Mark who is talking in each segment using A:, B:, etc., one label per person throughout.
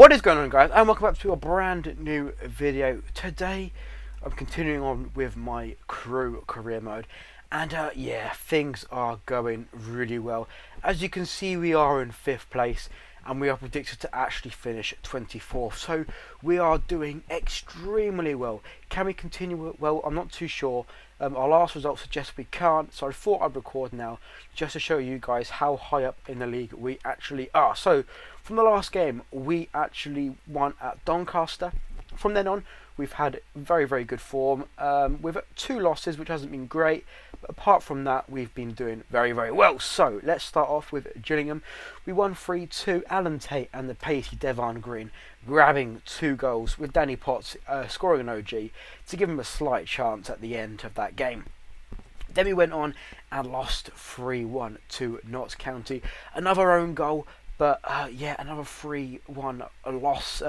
A: What is going on, guys, and welcome back to a brand new video. Today I'm continuing on with my Crewe career mode, and yeah, things are going really well. As you can see, we are in 5th place and we are predicted to actually finish 24th, so we are doing extremely well. Can we continue well? I'm not too sure. Our last results suggest we can't, so I thought I'd record now just to show you guys how high up in the league we actually are. So from the last game, we actually won at Doncaster. From then on, we've had very good form with 2 losses, which hasn't been great, but apart from that, we've been doing very well. So let's start off with Gillingham. We won 3-2. Alan Tate and the pacey Devon Green grabbing 2 goals, with Danny Potts scoring an OG to give him a slight chance at the end of that game. Then we went on and lost 3-1 to Notts County. Another own goal, but yeah, another 3-1 loss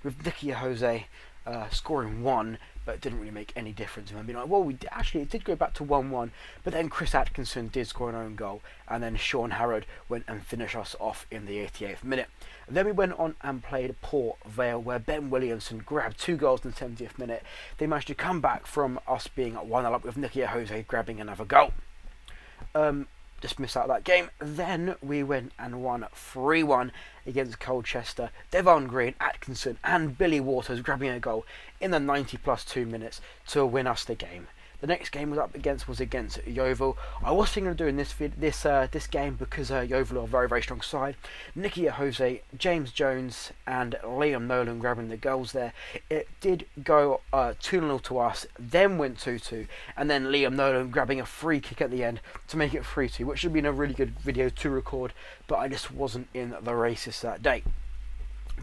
A: with McTighe-Trott scoring 1, but it didn't really make any difference. I mean, well, it did go back to 1-1, but then Chris Atkinson did score an own goal, and then Sean Harrod went and finished us off in the 88th minute. Then we went on and played Port Vale, where Ben Williamson grabbed 2 goals in the 70th minute. They managed to come back from us being 1-0 up, with McTighe-Trott grabbing another goal. Just missed out that game. Then we went and won 3-1 against Colchester. Devon Green, Atkinson and Billy Waters grabbing a goal in the 90+2 minutes to win us the game. The next game was against Yeovil. I was thinking of doing this game because Yeovil are a very strong side. McTighe-Trott, James Jones and Liam Nolan grabbing the goals there. It did go 2-0 to us, then went 2-2, and then Liam Nolan grabbing a free kick at the end to make it 3-2, which would have been a really good video to record, but I just wasn't in the races that day.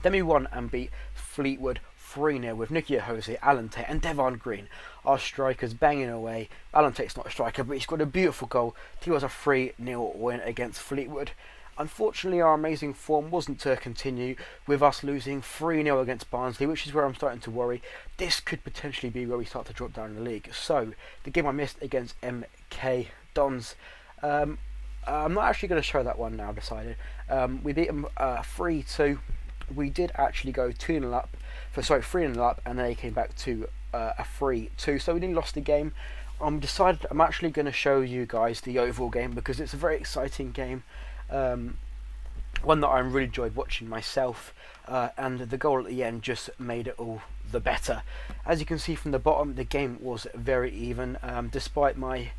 A: Then we won and beat Fleetwood 3-0 with McTighe-Trott, Alan Tate and Devon Green, our strikers, banging away. Alan Tate's not a striker, but he's got a beautiful goal to give us a 3-0 win against Fleetwood. Unfortunately, our amazing form wasn't to continue, with us losing 3-0 against Barnsley, which is where I'm starting to worry. This could potentially be where we start to drop down in the league. So, the game I missed against MK Dons, I'm not actually going to show that one now, I've decided. We beat them 3-2. We did actually go 3-0 up, and then they came back to a 3-2. So we nearly lost the game. I'm actually going to show you guys the Yeovil game because it's a very exciting game, one that I really enjoyed watching myself, and the goal at the end just made it all the better. As you can see from the bottom, the game was very even, despite my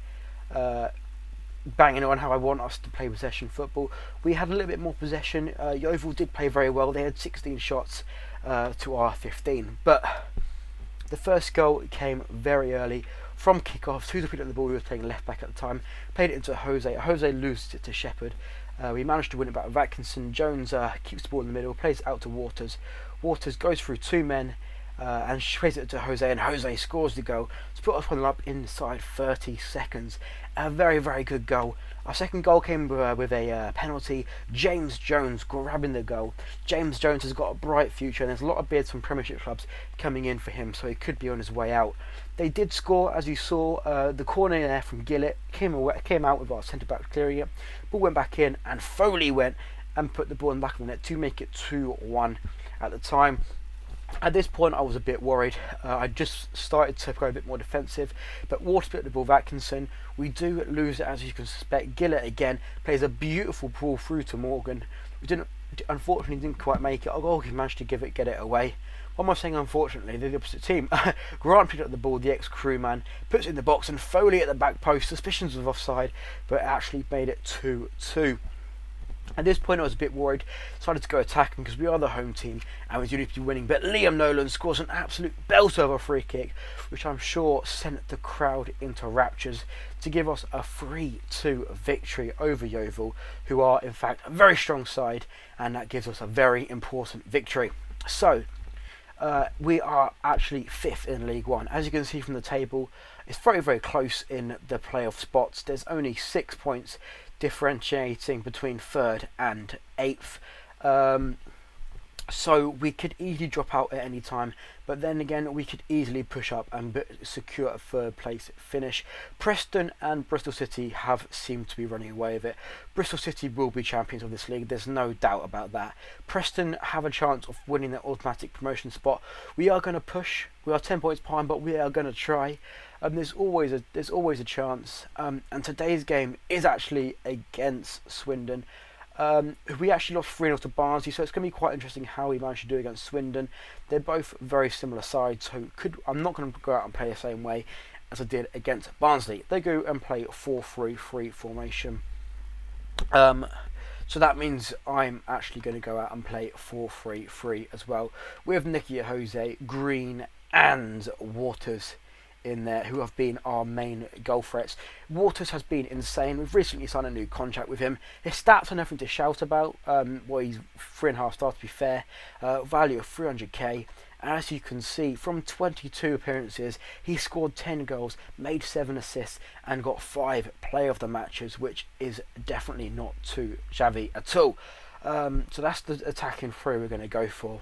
A: banging on how I want us to play possession football. We had a little bit more possession. Yeovil did play very well. They had 16 shots to our 15, but the first goal came very early from kickoff. Who's picked up the ball? We were playing left back at the time. Played it into Jose. Jose loses it to Shepherd. We managed to win it back with Atkinson. Jones keeps the ball in the middle, plays it out to Waters. Waters goes through 2 men and plays it to Jose, and Jose scores the goal to put us up inside 30 seconds. A very good goal. Our second goal came with a penalty. James Jones grabbing the goal. James Jones has got a bright future, and there's a lot of bids from Premiership clubs coming in for him, so he could be on his way out. They did score, as you saw. The corner there from Gillett came out with our centre back clearing it. Ball went back in, and Foley went and put the ball in the back of the net to make it 2-1 at the time. At this point I was a bit worried. I just started to go a bit more defensive, but Water split the ball with Atkinson. We do lose it, as you can suspect. Gillett again plays a beautiful ball through to Morgan. We unfortunately didn't quite make it. He managed to get it away. What am I saying unfortunately? They're the opposite team. Grant picked up the ball, the ex-Crewe man, puts it in the box, and Foley at the back post. Suspicions of offside, but it actually made it 2-2. At this point I was a bit worried, decided to go attacking because we are the home team and we do need to be winning, but Liam Nolan scores an absolute belter of a free kick, which I'm sure sent the crowd into raptures to give us a 3-2 victory over Yeovil, who are in fact a very strong side, and that gives us a very important victory. So we are actually 5th in League One. As you can see from the table, it's very close in the playoff spots. There's only 6 points differentiating between 3rd and 8th. So we could easily drop out at any time, but then again we could easily push up and secure a third place finish. Preston and Bristol City have seemed to be running away with it. Bristol City will be champions of this league, there's no doubt about that. Preston have a chance of winning their automatic promotion spot. We are going to push, we are 10 points behind, but we are going to try. There's always a chance, and today's game is actually against Swindon. We actually lost 3-0 to Barnsley, so it's going to be quite interesting how we managed to do against Swindon. They're both very similar sides, so I'm not going to go out and play the same way as I did against Barnsley. They go and play 4-3-3 formation. So that means I'm actually going to go out and play 4-3-3 as well, with McTighe-Jose, Green and Waters in there, who have been our main goal threats. Waters has been insane. We've recently signed a new contract with him. His stats are nothing to shout about. He's 3.5 stars to be fair. Value of 300k. And as you can see, from 22 appearances, he scored 10 goals, made 7 assists, and got 5 player of the matches, which is definitely not too shabby at all. So that's the attacking three we're going to go for.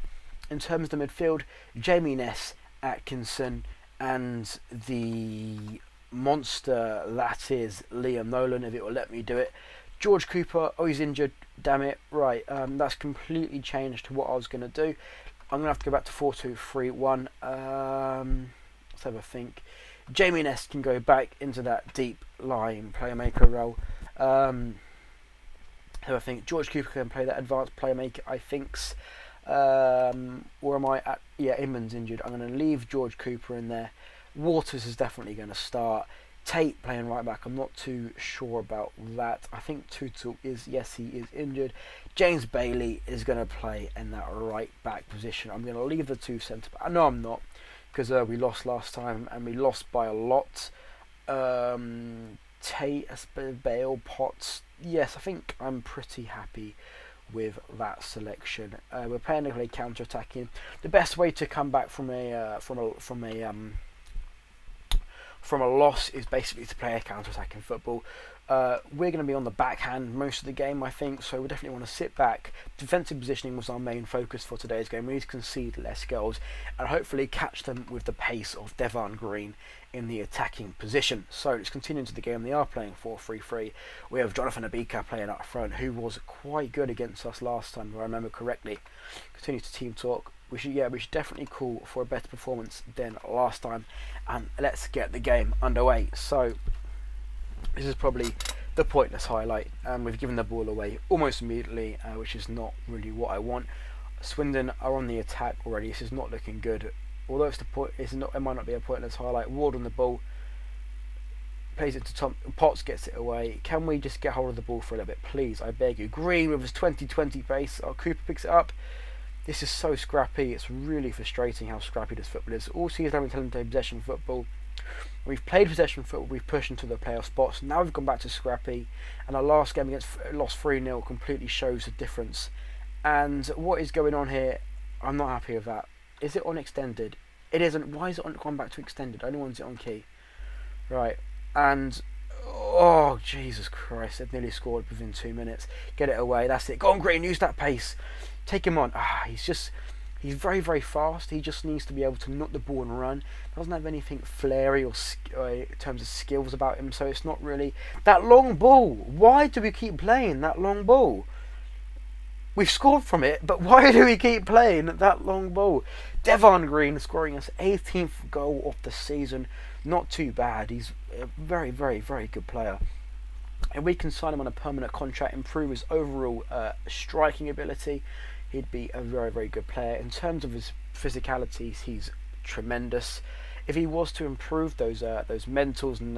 A: In terms of the midfield, Jamie Ness, Atkinson, and the monster that is Liam Nolan, if it will let me do it. George Cooper, oh, he's injured, damn it. Right, that's completely changed to what I was going to do. I'm going to have to go back to 4-2-3-1. Let's have a think. Jamie Ness can go back into that deep line playmaker role. Have a think. George Cooper can play that advanced playmaker, I think. Or am I at... Yeah, Inman's injured. I'm going to leave George Cooper in there. Waters is definitely going to start. Tate playing right back. I'm not too sure about that. I think Tutul is... Yes, he is injured. James Bailey is going to play in that right back position. I'm going to leave the two centre back. No, I'm not. Because we lost last time and we lost by a lot. Tate, Bale, Potts. Yes, I think I'm pretty happy with that selection. We're playing to play counter-attacking. The best way to come back from a loss is basically to play a counter-attacking football. We're going to be on the backhand most of the game, I think, so we definitely want to sit back. Defensive positioning was our main focus for today's game. We need to concede less goals and hopefully catch them with the pace of Devon Green in the attacking position. So let's continue into the game. They are playing 4-3-3. We have Jonathan Abika playing up front, who was quite good against us last time, if I remember correctly. Continue to team talk. We should definitely call for a better performance than last time, and let's get the game underway. So this is probably the pointless highlight, and we've given the ball away almost immediately, which is not really what I want. Swindon are on the attack already. This is not looking good. Although it might not be a pointless highlight. Ward on the ball, plays it to Tom. Potts gets it away. Can we just get hold of the ball for a little bit, please? I beg you. Green with his 2020 pace. Oh, Cooper picks it up. This is so scrappy. It's really frustrating how scrappy this football is. All season I've been telling them to possession football. We've played possession football. We've pushed into the playoff spots. Now we've gone back to scrappy. And our last game against lost 3-0 completely shows the difference. And what is going on here? I'm not happy with that. Is it on extended? It isn't. Why is it gone back to extended? Only one's it on key. Right. And oh Jesus Christ! They've nearly scored within 2 minutes. Get it away. That's it. Go on, Green. Use that pace. Take him on. He's very, very fast. He just needs to be able to knock the ball and run. Doesn't have anything flary or in terms of skills about him. So it's not really that long ball. Why do we keep playing that long ball? We've scored from it, but why do we keep playing that long ball? Devon Green scoring his 18th goal of the season. Not too bad. He's a very, very, very good player. And we can sign him on a permanent contract, improve his overall striking ability. He'd be a very, very good player. In terms of his physicalities, he's tremendous. If he was to improve those mentals and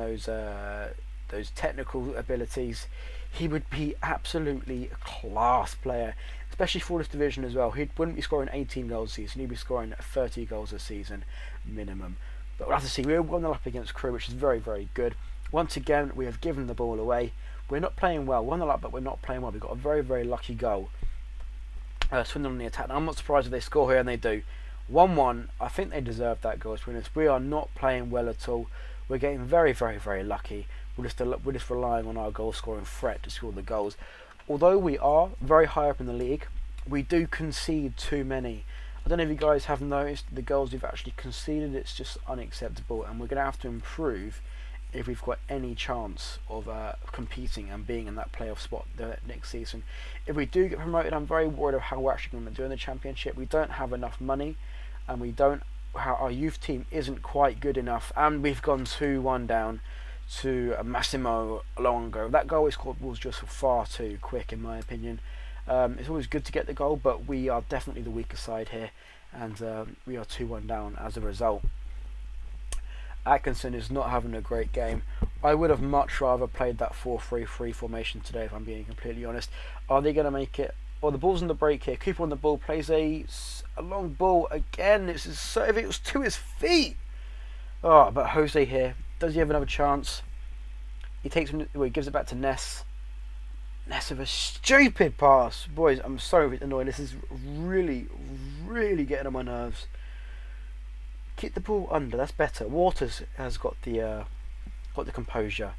A: those technical abilities, he would be absolutely a class player, especially for this division as well. He wouldn't be scoring 18 goals a season, he'd be scoring 30 goals a season minimum. But we'll have to see. We're 1-0 up against Crewe, which is very, very good. Once again, we have given the ball away. We're not playing well. 1-0 up, but we're not playing well. We've got a very, very lucky goal. Swindon on the attack. Now, I'm not surprised if they score here, and they do. 1-1. I think they deserve that goal, to be honest. We are not playing well at all. We're getting very, very, very lucky. We're just relying on our goal scoring threat to score the goals. Although we are very high up in the league, we do concede too many. I don't know if you guys have noticed the goals we've actually conceded. It's just unacceptable, and we're going to have to improve if we've got any chance of competing and being in that playoff spot the next season. If we do get promoted, I'm very worried of how we're actually going to do in the Championship. We don't have enough money, and our youth team isn't quite good enough, and we've gone 2-1 down to Massimo Longo. That goal we scored was just far too quick, in my opinion. It's always good to get the goal, but we are definitely the weaker side here, and we are 2-1 down as a result. Atkinson is not having a great game. I would have much rather played that 4-3-3 formation today, if I'm being completely honest. Are they going to make it? Oh, the ball's on the break here. Cooper on the ball, plays a long ball again. This is so, if it was to his feet. Oh, but Jose here, does he have another chance? He takes him. Well, he gives it back to Ness. Ness with a stupid pass. Boys, I'm so annoyed. This is really, really getting on my nerves. Keep the ball under. That's better. Waters has got the composure.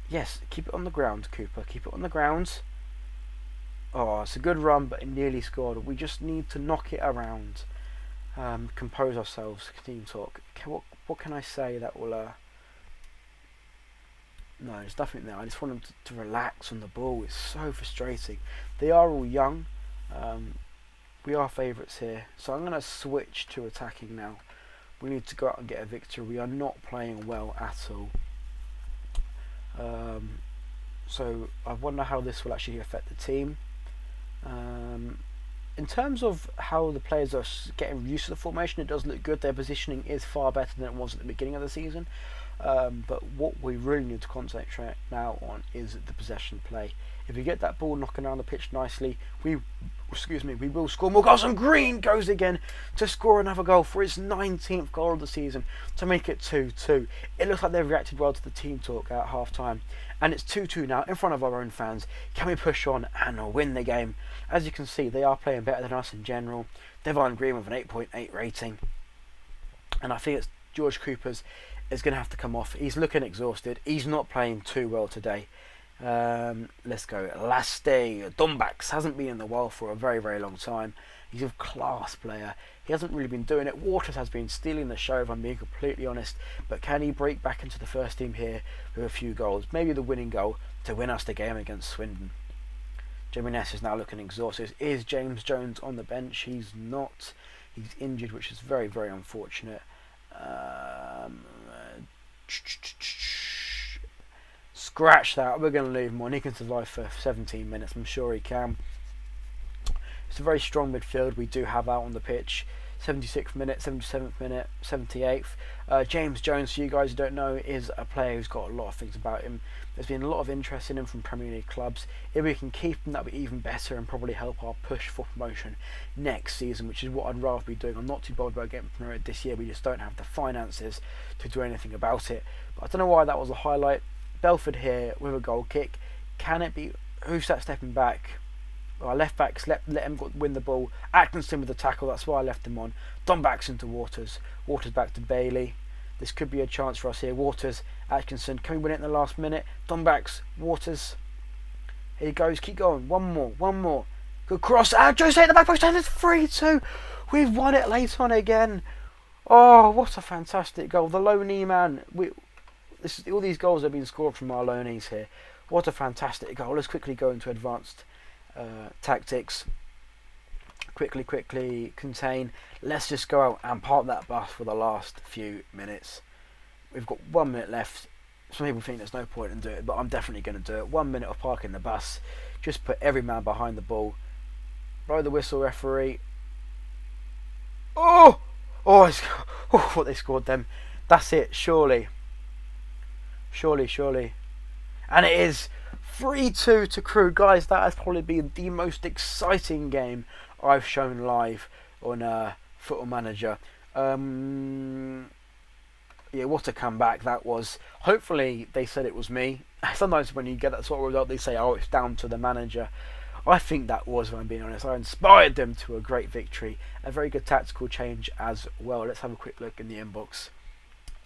A: Yes, keep it on the ground, Cooper. Keep it on the ground. Oh, it's a good run, but it nearly scored. We just need to knock it around. Compose ourselves. Team talk. What can I say that will? No, there's nothing there. I just want them to relax on the ball. It's so frustrating. They are all young. We are favourites here, so I'm going to switch to attacking now. We need to go out and get a victory. We are not playing well at all. So I wonder how this will actually affect the team. In terms of how the players are getting used to the formation, it does look good. Their positioning is far better than it was at the beginning of the season. But what we really need to concentrate now on is the possession play. If we get that ball knocking around the pitch nicely, we will score more goals. And Green goes again to score another goal for his 19th goal of the season to make it 2-2. It looks like they've reacted well to the team talk at half time, and it's 2-2 now in front of our own fans. Can we push on and win the game? As you can see, they are playing better than us in general. Devon Green with an 8.8 rating, and I think it's George Cooper's is going to have to come off. He's looking exhausted. He's not playing too well today. Let's go. Laste Dumbax hasn't been in the wild for a very, very long time. He's a class player. He hasn't really been doing it. Waters has been stealing the show, if I'm being completely honest. But can he break back into the first team here with a few goals? Maybe the winning goal to win us the game against Swindon. Jimmy Ness is now looking exhausted. Is James Jones on the bench? He's not. He's injured, which is very, very unfortunate. Scratch that. We're going to leave him on. He can survive for 17 minutes. I'm sure he can. It's a very strong midfield we do have out on the pitch. 76th minute, 77th minute, 78th. James Jones, for you guys who don't know, is a player who's got a lot of things about him. There's been a lot of interest in him from Premier League clubs. If we can keep him, that'll be even better and probably help our push for promotion next season, which is what I'd rather be doing. I'm not too bothered about getting promoted this year. We just don't have the finances to do anything about it. But I don't know why that was a highlight. Belford here with a goal kick. Can it be? Who's that stepping back? Our left back let him win the ball. Atkinson with the tackle, that's why I left him on. Dumbax into Waters. Waters back to Bailey. This could be a chance for us here. Waters, Atkinson. Can we win it in the last minute? Dumbax, Waters. Here he goes. Keep going. One more. Good cross. Jose at the back post. And it's 3-2. We've won it late on again. Oh, what a fantastic goal. The loanee man. All these goals have been scored from our loanees here. What a fantastic goal. Let's quickly go into advanced tactics. Quickly contain. Let's just go out and park that bus for the last few minutes. We've got 1 minute left. Some people think there's no point in doing it, but I'm definitely going to do it. 1 minute of parking the bus. Just put every man behind the ball. Blow the whistle, referee. Oh, what they scored them. That's it, surely. And it is 3-2 to Crewe. Guys, that has probably been the most exciting game I've shown live on Football Manager. Yeah, what a comeback that was. Hopefully they said it was me. Sometimes when you get that sort of result, they say, oh, it's down to the manager. I think that was, if I'm being honest. I inspired them to a great victory. A very good tactical change as well. Let's have a quick look in the inbox.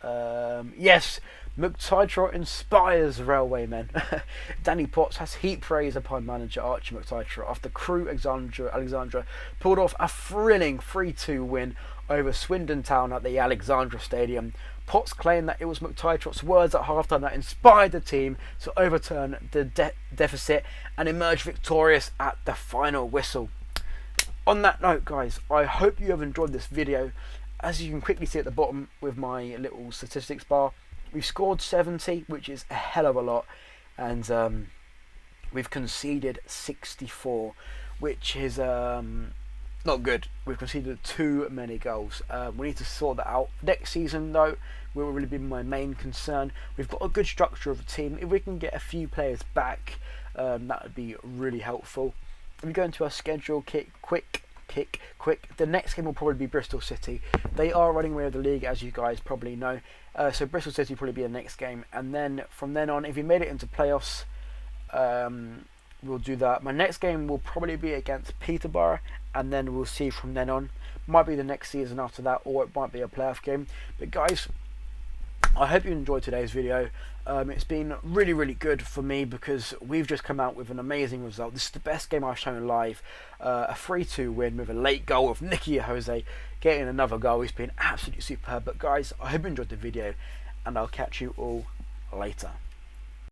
A: Yes, McTighe-Trott inspires Railwaymen. Danny Potts has heaped praise upon manager Archie McTighe-Trott after Crewe Alexandra pulled off a thrilling 3-2 win over Swindon Town at the Alexandra Stadium. Potts claimed that it was McTighe-Trott's words at halftime that inspired the team to overturn the deficit and emerge victorious at the final whistle. On that note, guys, I hope you have enjoyed this video. As you can quickly see at the bottom with my little statistics bar, we've scored 70, which is a hell of a lot, and we've conceded 64, which is not good. We've conceded too many goals. We need to sort that out. Next season, though, will really be my main concern. We've got a good structure of a team. If we can get a few players back, that would be really helpful. If we go into our schedule, quick. The next game will probably be Bristol City. They are running away with the league, as you guys probably know. So Bristol City will probably be the next game, and then from then on, if we made it into playoffs, we'll do that. My next game will probably be against Peterborough, and then we'll see from then on. Might be the next season after that, or it might be a playoff game. But guys, I hope you enjoyed today's video. It's been really good for me because we've just come out with an amazing result. This is the best game I've shown live. A 3-2 win with a late goal of McTighe-Trott getting another goal. He's been absolutely superb. But guys, I hope you enjoyed the video, and I'll catch you all later.